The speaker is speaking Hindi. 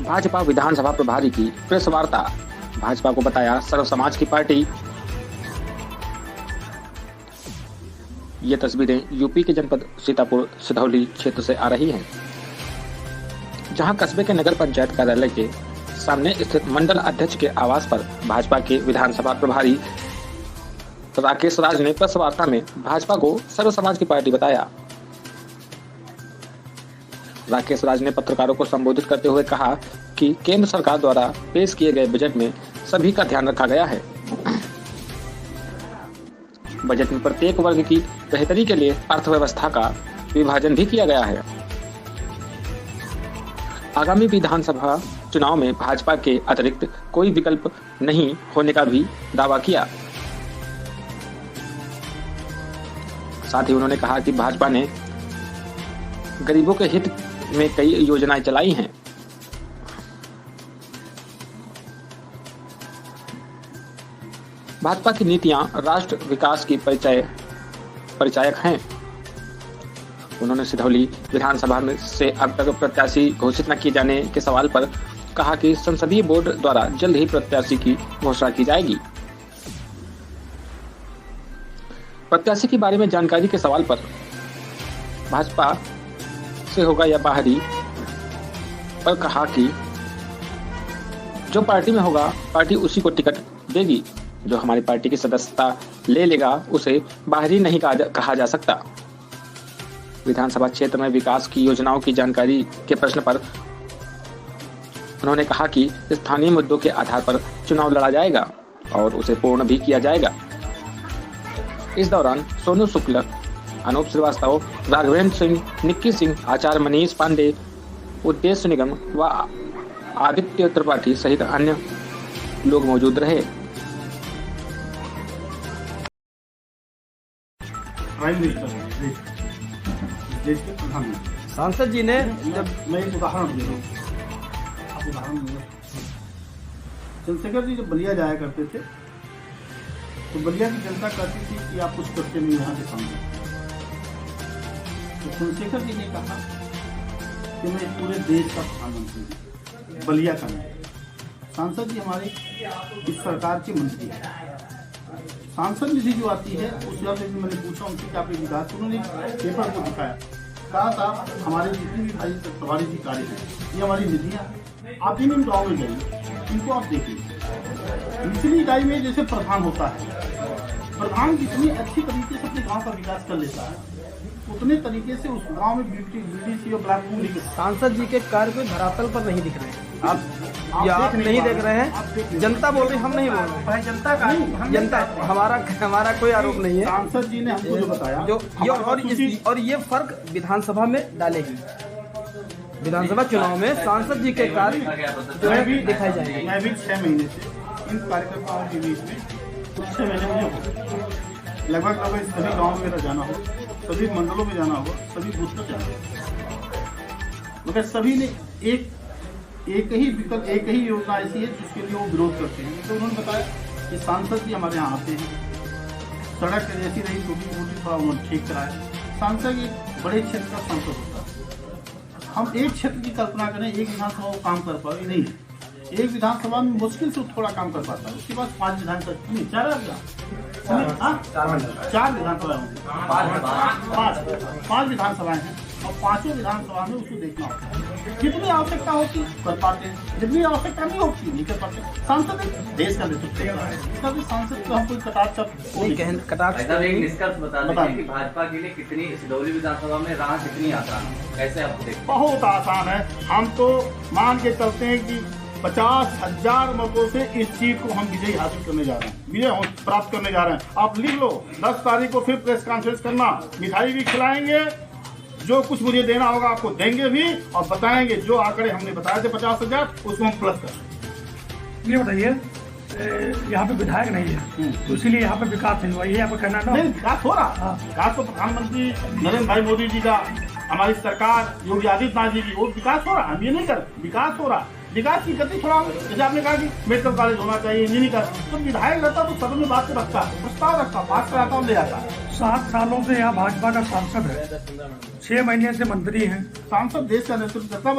भाजपा विधानसभा प्रभारी की प्रेस वार्ता। भाजपा को बताया सर्व समाज की पार्टी। ये तस्वीरें यूपी के जनपद सीतापुर सिधौली क्षेत्र से आ रही हैं, जहां कस्बे के नगर पंचायत कार्यालय के सामने स्थित मंडल अध्यक्ष के आवास पर भाजपा के विधानसभा प्रभारी राकेश राज ने प्रेस वार्ता में भाजपा को सर्व समाज की पार्टी बताया। राकेश राज ने पत्रकारों को संबोधित करते हुए कहा कि केंद्र सरकार द्वारा पेश किए गए बजट में सभी का ध्यान रखा गया है। बजट में प्रत्येक वर्ग की बेहतरी के लिए अर्थव्यवस्था का विभाजन भी किया गया है। आगामी विधानसभा चुनाव में भाजपा के अतिरिक्त कोई विकल्प नहीं होने का भी दावा किया। साथ ही उन्होंने कहा कि भाजपा ने गरीबों के हित में कई योजनाएं चलाई हैं। भाजपा की नीतियां राष्ट्र विकास की परिचायक हैं। उन्होंने सिधौली विधानसभा में से अब तक प्रत्याशी घोषित न किए जाने के सवाल पर कहा कि संसदीय बोर्ड द्वारा जल्द ही प्रत्याशी की घोषणा की जाएगी। प्रत्याशी के बारे में जानकारी के सवाल पर भाजपा से होगा या बाहरी पर कहा कि जो पार्टी में होगा पार्टी उसी को टिकट देगी। जो हमारी पार्टी की सदस्यता ले लेगा उसे बाहरी नहीं कहा जा सकता। विधानसभा क्षेत्र में विकास की योजनाओं की जानकारी के प्रश्न पर उन्होंने कहा कि स्थानीय मुद्दों के आधार पर चुनाव लड़ा जाएगा और उसे पूर्ण भी किया जाएगा। इस दौरान सोनू शुक्ल, अनूप श्रीवास्तव, राघवेंद्र सिंह, निक्की सिंह, आचार्य मनीष पांडे, उद्देश्य निगम व आदित्य त्रिपाठी सहित अन्य लोग मौजूद रहे। सांसद जी ने जब मैं एक उदाहरण दे रहा हूँ, आप उदाहरण दे। चंद्रशेखर जी जब बलिया जाया करते थे तो बलिया की जनता कहती थी कि आप कुछ करते नहीं यहाँ के सामने। तो चंद्रशेखर जी ने कहा कि मैं पूरे देश का प्रधानमंत्री हूँ, बलिया का नहीं। सांसद जी हमारे इस सरकार के मंत्री हैं। सांसद निधि जो आती है उस वक्त भी मैंने पूछा उनसे कि आपके विकास, उन्होंने पेपर को दिखाया, कहा साहब हमारे जितनी भी भाई प्रभारी जी कार्य है ये हमारी निधियाँ आप इन गाँव में जाइए, इनको आप देखिए। निचली इकाई में जैसे प्रधान होता है, प्रधान जितनी अच्छी तरीके से अपने गांव का विकास कर लेता है उतने तरीके से उस गांव में बीडीसी और ब्लॉक में सांसद जी के कार्य कोई धरातल पर नहीं दिख रहे हैं। आप नहीं देख रहे हैं, जनता बोल रही, हम नहीं बोल रहे हैं। जनता का जनता हमारा कोई आरोप नहीं है। सांसद जी ने हमको जो बताया जो और ये फर्क विधानसभा में डालेगी। विधानसभा चुनाव में सांसद जी के कार्य जो है दिखाई जाएंगे। मैं भी 6 महीने से इन कार्यकर्ताओं के बीच में 6 महीने मुझे लगभग सभी गाँव में जाना हो, सभी मंडलों में जाना हो, सभी बूथ पर जाना हो, मगर सभी ने एक ही विकल्प, एक ही योजना ऐसी है जिसके लिए वो विरोध करते हैं। तो उन्होंने बताया कि सांसद जी हमारे यहाँ आते हैं, सड़क जैसी रही टूटी फूटी थोड़ा उन्होंने ठीक कराया। सांसद एक बड़े क्षेत्र का सांसद होता है। हम एक क्षेत्र की कल्पना करें, एक विधानसभा वो काम कर पाए नहीं, एक विधानसभा में मुश्किल से थोड़ा काम कर पाता है। उसके बाद 5 विधानसभा, 4 विधानसभाएं होंगी, 5 विधानसभाएं हैं और 5 विधानसभा में उसको देखना होता है। जितनी आवश्यकता होती कर पाते हैं, जितनी आवश्यकता नहीं होती नहीं कर पाते। सांसद देश का नेतृत्व करता है, इसका भी सांसद को हम कोई कटाक्ष निष्कर्ष बता दें कि भाजपा के लिए कितनी सिधौली विधानसभा में राह कितनी आसान है, कैसे आप देखते? बहुत आसान है। हम तो मान के चलते हैं कि 50,000 मतों से इस सीट को हम विजयी हासिल करने जा रहे हैं, विजय प्राप्त करने जा रहे हैं। आप लिख लो, 10 तारीख को फिर प्रेस कॉन्फ्रेंस करना, मिठाई भी खिलाएंगे, जो कुछ मुझे देना होगा आपको देंगे भी और बताएंगे जो आंकड़े हमने बताए थे 50,000 उसको हम प्लस करेंगे। ये बताइए, यहाँ पे विधायक नहीं है तो इसीलिए यहाँ पे विकास नहीं हुआ, ये यहाँ पे कहना नहीं, विकास हो रहा। विकास तो प्रधानमंत्री नरेंद्र भाई मोदी जी का, हमारी सरकार योगी आदित्यनाथ जी की, वो विकास हो रहा। हम ये नहीं कर, विकास हो रहा। विकास की गति थोड़ा, जैसे आपने कहा कि मेडिकल कॉलेज होना चाहिए, इंजीनियरिंग का, तो विधायक रहता तो सदन में बात रखता, प्रस्ताव रखता, पास कराता और ले आता। 7 सालों से यहाँ भाजपा का सांसद है, 6 महीने से मंत्री हैं। सांसद देश का नेतृत्व करता।